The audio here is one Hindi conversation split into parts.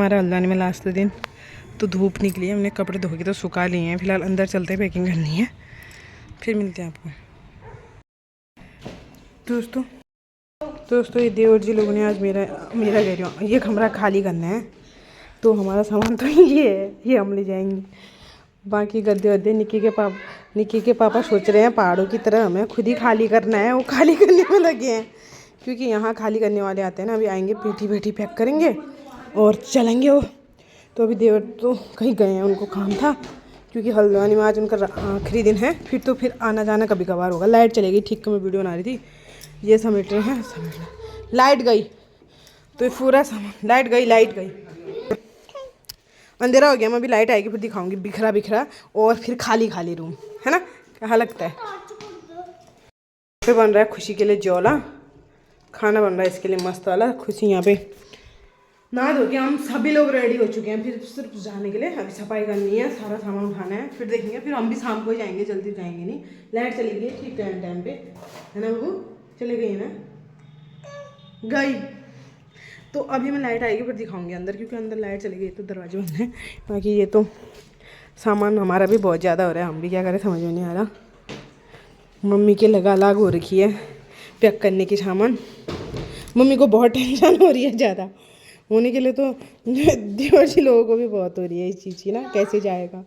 हमारा हल्द्वानी में लास्ट दिन, तो धूप निकली है, हमने कपड़े धो के तो सुखा लिए हैं। फिलहाल अंदर चलते हैं, पैकिंग करनी है, फिर मिलते हैं आपको। दोस्तों ये देवर जी लोगों ने आज मेरा कह रही हूँ, ये कमरा खाली करना है। तो हमारा सामान तो ये है, ये हम ले जाएंगे। बाकी गद्दे वद्दे निक्की के पापा सोच रहे हैं पहाड़ों की तरह हमें खुद ही खाली करना है, वो खाली करने में लगे हैं। क्योंकि यहाँ खाली करने वाले आते हैं ना, अभी आएंगे पेटी पैक करेंगे और चलेंगे वो। तो अभी देवर तो कहीं गए हैं, उनको काम था, क्योंकि हल्द्वानी में आज उनका आखिरी दिन है। फिर आना जाना कभी कभार होगा। लाइट चली गई, ठीक मैं वीडियो बना रही थी, ये समेट रहे हैं, लाइट गई तो ये पूरा सामान, लाइट गई, अंधेरा हो गया। मैं अभी लाइट आएगी फिर दिखाऊंगी बिखरा और फिर खाली रूम, है ना, क्या लगता है। फिर बन रहा है खुशी के लिए ज्वाला, खाना बन रहा है इसके लिए मस्त वाला। खुशी यहाँ पे नहा धो के हम सभी लोग रेडी हो चुके हैं, फिर सिर्फ जाने के लिए। अभी सफाई करनी है, सारा सामान उठाना है, फिर देखेंगे। फिर हम भी शाम को ही जाएंगे, जल्दी जाएंगे नहीं। लाइट चली गई ठीक टाइम पे, है ना बबू, चले गई है ना, गई। तो अभी मैं लाइट आएगी फिर दिखाऊंगी अंदर, क्योंकि अंदर लाइट चली गई तो दरवाजे बंद है। बाकी ये तो सामान हमारा भी बहुत ज़्यादा हो रहा है, हम भी क्या करें समझ में नहीं आ रहा। मम्मी के अलग हो रखी है पैक करने की सामान। मम्मी को बहुत टेंशन हो रही है ज़्यादा होने के लिए, तो देवर जी लोगों को भी बहुत हो रही है इस चीज़ की ना, कैसे जाएगा।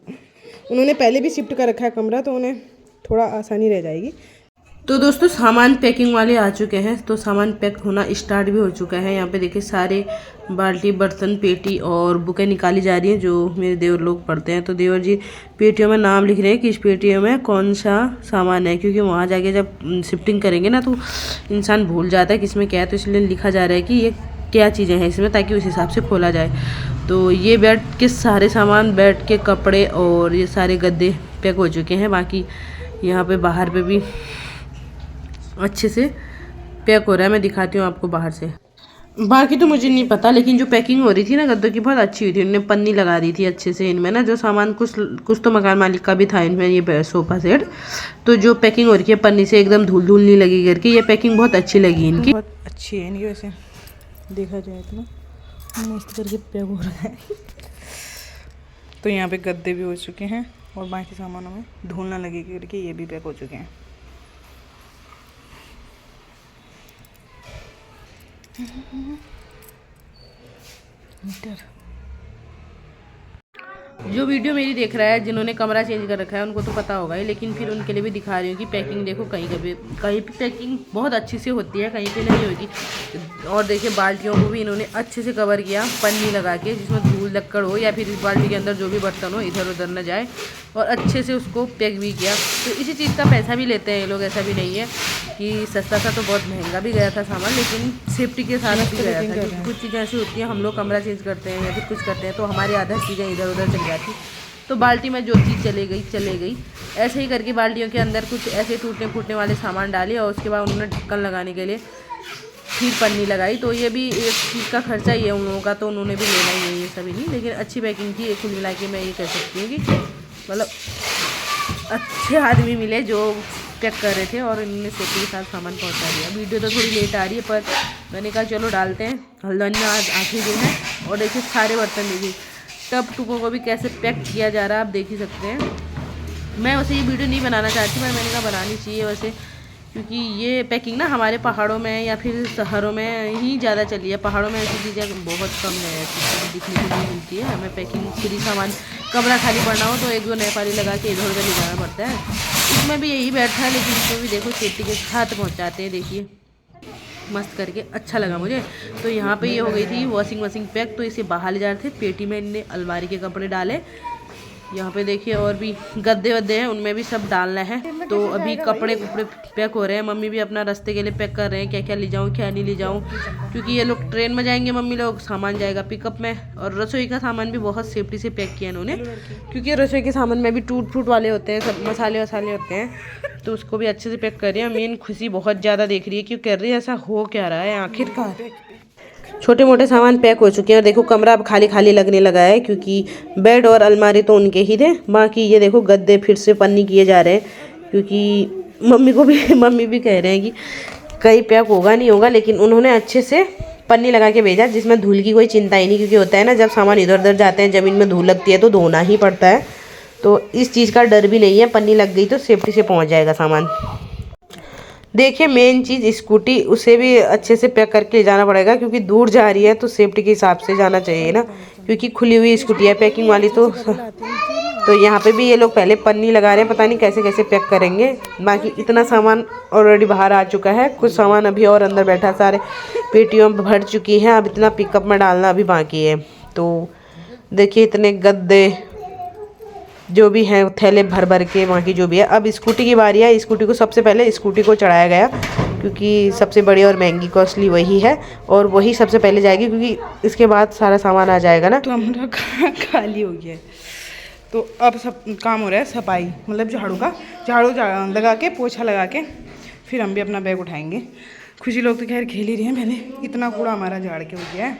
उन्होंने पहले भी शिफ्ट कर रखा है कमरा, तो उन्हें थोड़ा आसानी रह जाएगी। तो दोस्तों सामान पैकिंग वाले आ चुके हैं, तो सामान पैक होना स्टार्ट भी हो चुका है। यहाँ पे देखिए सारे बाल्टी, बर्तन, पेटी और बुकें निकाली जा रही हैं, जो मेरे देवर लोग पढ़ते हैं। तो देवर जी पेटियों में नाम लिख रहे हैं कि इस पेटियों में कौन सा सामान है, क्योंकि वहाँ जाके जब शिफ्टिंग करेंगे ना तो इंसान भूल जाता है कि इसमें क्या है। तो इसलिए लिखा जा रहा है कि ये क्या चीज़ें हैं इसमें, ताकि उस हिसाब से खोला जाए। तो ये बेड के सारे सामान, बेड के कपड़े और ये सारे गद्दे पैक हो चुके हैं। बाकी यहाँ पे बाहर पे भी अच्छे से पैक हो रहा है, मैं दिखाती हूँ आपको बाहर से। बाकी तो मुझे नहीं पता, लेकिन जो पैकिंग हो रही थी ना गद्दों की, बहुत अच्छी हुई थी। उन्होंने पन्नी लगा दी थी अच्छे से इनमें ना, जो सामान कुछ तो मकान मालिक का भी था इनमें, ये सोफ़ा सेट। तो जो पैकिंग हो रही है पन्नी से, एकदम धूल नहीं लगी करके, ये पैकिंग बहुत अच्छी लगी इनकी, बहुत अच्छी है इनकी। वैसे देखा जाए तो ना मस्त करके पैक हो रहा है। तो यहाँ पे गद्दे भी हो चुके हैं और बाकी सामानों में धूल ना लगे करके ये भी पैक हो चुके हैं। जो वीडियो मेरी देख रहा है, जिन्होंने कमरा चेंज कर रखा है, उनको तो पता होगा ही, लेकिन फिर उनके लिए भी दिखा रही हूँ कि पैकिंग देखो, कहीं पे पैकिंग बहुत अच्छी से होती है, कहीं पे नहीं होगी। और देखिए बाल्टियों को भी इन्होंने अच्छे से कवर किया पन्नी लगा के, जिसमें धूल लक्कड़ हो या फिर इस बाल्टी के अंदर जो भी बर्तन हो इधर उधर न जाए, और अच्छे से उसको पैक भी किया। तो इसी चीज़ का पैसा भी लेते हैं ये लोग, ऐसा भी नहीं है कि सस्ता था। तो बहुत महंगा भी गया था सामान, लेकिन सेफ्टी के साथ भी गया था। कुछ चीज़ें ऐसी होती हैं, हम लोग कमरा चेंज करते हैं या फिर कुछ करते हैं तो हमारी आधा चीज़ें इधर उधर चल जाती, तो बाल्टी में जो चीज़ चले गई। ऐसे ही करके बाल्टियों के अंदर कुछ ऐसे टूटने फूटने वाले सामान डाले, और उसके बाद उन्होंने ढक्कन लगाने के लिए फिर पन्नी लगाई। तो ये भी एक चीज़ का खर्चा ही है उन लोगों का, तो उन्होंने भी लेना ही है, ये सभी नहीं। लेकिन अच्छी पैकिंग थी, कुल मिला के मैं ये कह सकती हूँ कि मतलब अच्छे आदमी मिले जो पैक कर रहे थे, और इन्होंने सेफ्टी के साथ सामान पहुंचा दिया। वीडियो तो थोड़ी लेट आ रही है, पर मैंने कहा चलो डालते हैं। हल्द्वानी में आज आखिरी दिन है, और देखिए सारे बर्तन देखिए, टब टुकों को भी कैसे पैक किया जा रहा है, आप देख ही सकते हैं। मैं वैसे ये वीडियो नहीं बनाना चाहती, पर मैंने कहा बनानी चाहिए वैसे, क्योंकि ये पैकिंग ना हमारे पहाड़ों में या फिर शहरों में ही ज़्यादा चली है। पहाड़ों में ऐसी चीज़ें बहुत कम है, ऐसी चीज़ें दिखने को नहीं मिलती है। हमें पैकिंग फ्री सामान, कमरा खाली पड़ना हो तो एक दो नेपाली लगा के इधर उधर ले जाना पड़ता है। इसमें भी यही बैठा है, लेकिन इसमें भी देखो सेफ्टी के साथ पहुँचाते हैं। देखिए मस्त करके अच्छा लगा मुझे। तो यहाँ पे ये हो गई थी वॉशिंग मशीन पैक, तो इसे बाहर ले जा रहे थे। पेटी में इनने अलमारी के कपड़े डाले। यहाँ पे देखिए और भी गद्दे वद्दे हैं, उनमें भी सब डालना है। तो अभी कपड़े पैक हो रहे हैं। मम्मी भी अपना रास्ते के लिए पैक कर रहे हैं, क्या क्या ले जाऊँ क्या नहीं ले जाऊँ, क्योंकि ये लोग ट्रेन में जाएंगे, मम्मी लोग, सामान जाएगा पिकअप में। और रसोई का सामान भी बहुत सेफ्टी से पैक किया इन्होंने, क्योंकि रसोई के सामान में भी टूट फूट वाले होते हैं, सब मसाले वसाले होते हैं, तो उसको भी अच्छे से पैक कर रही है। मेन खुशी बहुत ज़्यादा देख रही है, क्यों कर रही है ऐसा हो क्या रहा है आखिरकार। छोटे मोटे सामान पैक हो चुके हैं, और देखो कमरा अब खाली खाली लगने लगा है, क्योंकि बेड और अलमारी तो उनके ही थे। बाकी ये देखो गद्दे फिर से पन्नी किए जा रहे हैं, क्योंकि मम्मी भी कह रहे हैं कि कहीं पैक होगा नहीं होगा, लेकिन उन्होंने अच्छे से पन्नी लगा के भेजा जिसमें धूल की कोई चिंता ही नहीं, क्योंकि होता है ना जब सामान इधर उधर जाते हैं ज़मीन में धूल लगती है तो धोना ही पड़ता है। तो इस चीज़ का डर भी नहीं है, पन्नी लग गई तो सेफ्टी से पहुँच जाएगा सामान। देखिए मेन चीज़ स्कूटी, उसे भी अच्छे से पैक करके ले जाना पड़ेगा, क्योंकि दूर जा रही है तो सेफ्टी के हिसाब से जाना चाहिए ना, क्योंकि खुली हुई स्कूटी है पैकिंग वाली। तो यहाँ पे भी ये लोग पहले पन्नी लगा रहे हैं, पता नहीं कैसे कैसे पैक करेंगे। बाकी इतना सामान ऑलरेडी बाहर आ चुका है, कुछ सामान अभी और अंदर बैठा, सारे पेटियों में भर चुकी हैं, अब इतना पिकअप में डालना अभी बाकी है। तो देखिए इतने गद्दे जो भी हैं थैले भर भर के, बाकी जो भी है। अब स्कूटी की बारी है। स्कूटी को सबसे पहले स्कूटी को चढ़ाया गया, क्योंकि सबसे बड़ी और महंगी कॉस्टली वही है और वही सबसे पहले जाएगी, क्योंकि इसके बाद सारा सामान आ जाएगा ना। तो हमारा खाली हो गया है, तो अब सब काम हो रहा है सफाई, मतलब झाड़ू लगा के, पोछा लगा के फिर हम भी अपना बैग उठाएंगे। खुशी लोग तो खैर खेल ही रही हैं, पहले इतना कूड़ा हमारा झाड़ के हो गया है।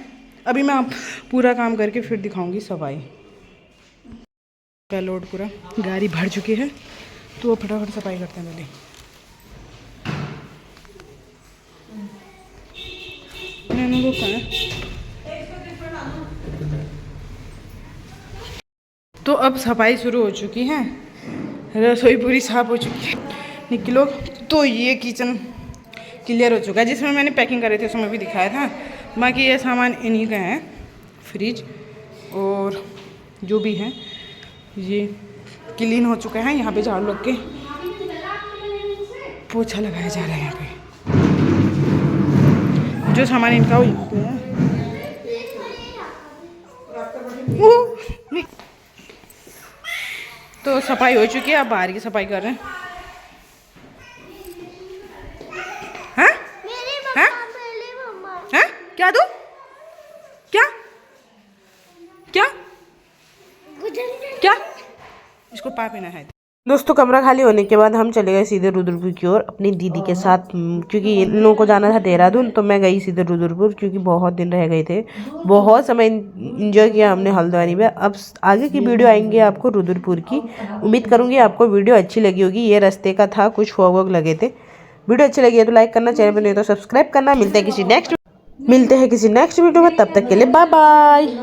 अभी मैं पूरा काम करके फिर दिखाऊंगी सफाई का। लोड पूरा गाड़ी भर चुकी है, तो फटाफट सफाई करते हैं पहले। नैनो कहाँ है? तो अब सफाई शुरू हो चुकी है, रसोई पूरी साफ हो चुकी है। निकलो, तो ये किचन क्लियर हो चुका है, जिसमें मैंने पैकिंग करे थे उसमें भी दिखाया था। बाकी ये सामान इन्हीं का है, फ्रिज और जो भी है ये क्लीन हो चुका है। यहाँ पे झाड़ू लग के पोछा लगाया जा रहा है। यहाँ पे जो सामान इनका वो यहाँ पे है। तो सफाई हो चुकी है, अब बाहर की सफाई कर रहे हैं। हाँ? हाँ? हाँ? क्या दूँ? क्या? क्या? क्या? इसको पापी ना है। दोस्तों कमरा खाली होने के बाद हम चले गए सीधे रुद्रपुर की ओर अपनी दीदी के साथ, क्योंकि इन लोगों को जाना था देहरादून, तो मैं गई सीधे रुद्रपुर, क्योंकि बहुत दिन रह गए थे। बहुत समय इंजॉय किया हमने हल्द्वानी में। अब आगे की वीडियो आएंगे आपको रुद्रपुर की। उम्मीद करूँगी आपको वीडियो अच्छी लगी होगी। ये रास्ते का था, कुछ फॉग वॉग लगे थे। वीडियो अच्छी लगी है तो लाइक करना, चैनल पर नहीं तो सब्सक्राइब करना। मिलते हैं किसी नेक्स्ट वीडियो में, तब तक के लिए बाय बाय।